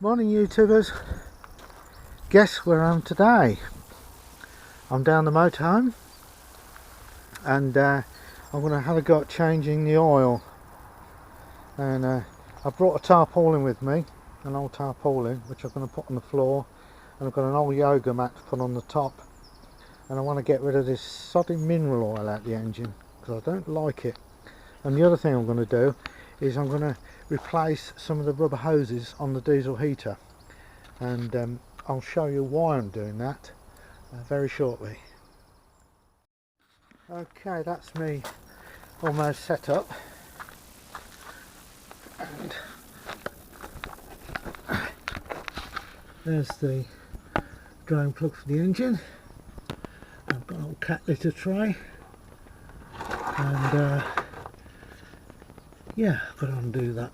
Morning YouTubers, guess where I am today? I'm down the motorhome and I'm going to have a go at changing the oil, and I brought a tarpaulin with me, an old tarpaulin which I'm going to put on the floor, and I've got an old yoga mat to put on the top, and I want to get rid of this soddy mineral oil out the engine because I don't like it. And the other thing I'm going to do is I'm going to replace some of the rubber hoses on the diesel heater, and I'll show you why I'm doing that very shortly. Okay, that's me almost set up, and there's the drain plug for the engine. I've got an old cat litter tray, and yeah, I've got to undo that,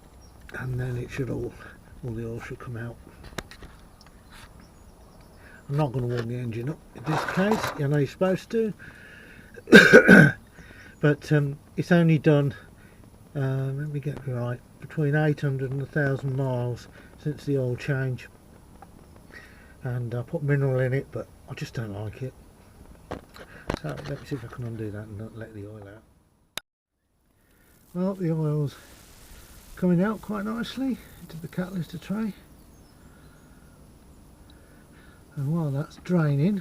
and then it should all the oil should come out. I'm not going to warm the engine up in this case, I know you're supposed to, but it's only done, let me get it right, between 800 and 1,000 miles since the oil change, and I put mineral in it, but I just don't like it. So let me see if I can undo that and not let the oil out. Well, the oil's coming out quite nicely into the cat litter tray, and while that's draining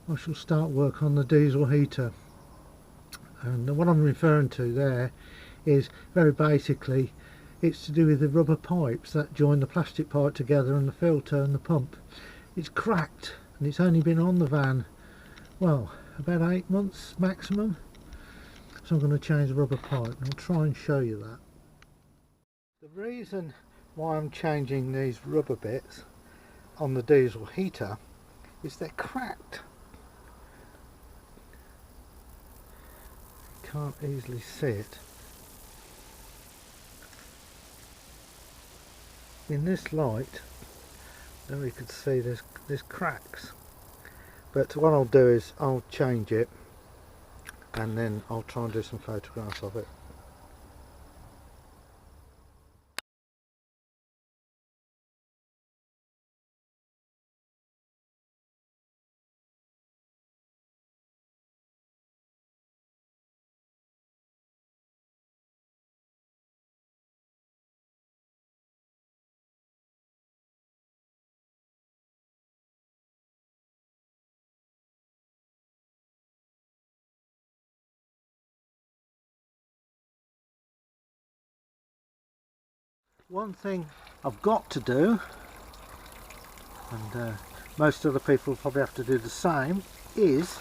I shall start work on the diesel heater. And what I'm referring to there is very basically it's to do with the rubber pipes that join the plastic pipe together and the filter and the pump. It's cracked and it's only been on the van, well, about 8 months maximum, so I'm going to change the rubber pipe and I'll try and show you that. The reason why I'm changing these rubber bits on the diesel heater is they're cracked. Can't easily see it. In this light, there you can see there's cracks. But what I'll do is I'll change it, and then I'll try and do some photographs of it. One thing I've got to do, and most other people probably have to do the same, is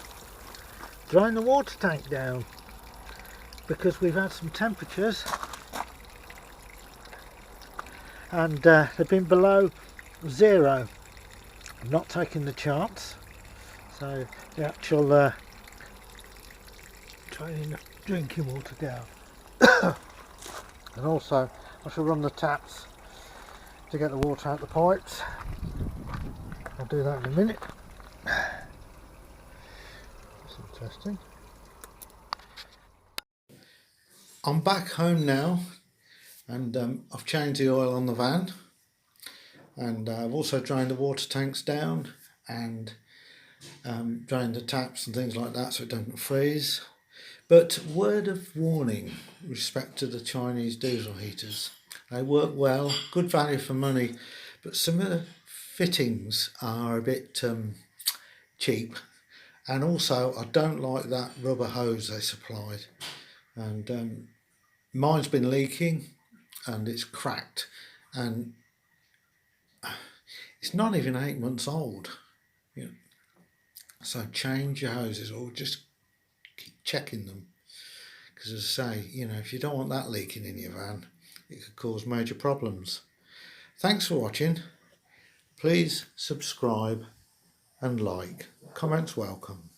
drain the water tank down, because we've had some temperatures and they've been below zero. I'm not taking the chance, so the actual draining the drinking water down. And also I shall run the taps to get the water out the pipes. I'll do that in a minute. That's interesting. I'm back home now, and I've changed the oil on the van, and I've also drained the water tanks down and drained the taps and things like that so it doesn't freeze. But word of warning with respect to the Chinese diesel heaters: they work well, good value for money, but some of the fittings are a bit cheap, and also I don't like that rubber hose they supplied, and mine's been leaking and it's cracked, and it's not even 8 months old, you know. So change your hoses, or just keep checking them, because as I say, you know, if you don't want that leaking in your van, it could cause major problems. Thanks for watching. Please subscribe and like. Comments welcome.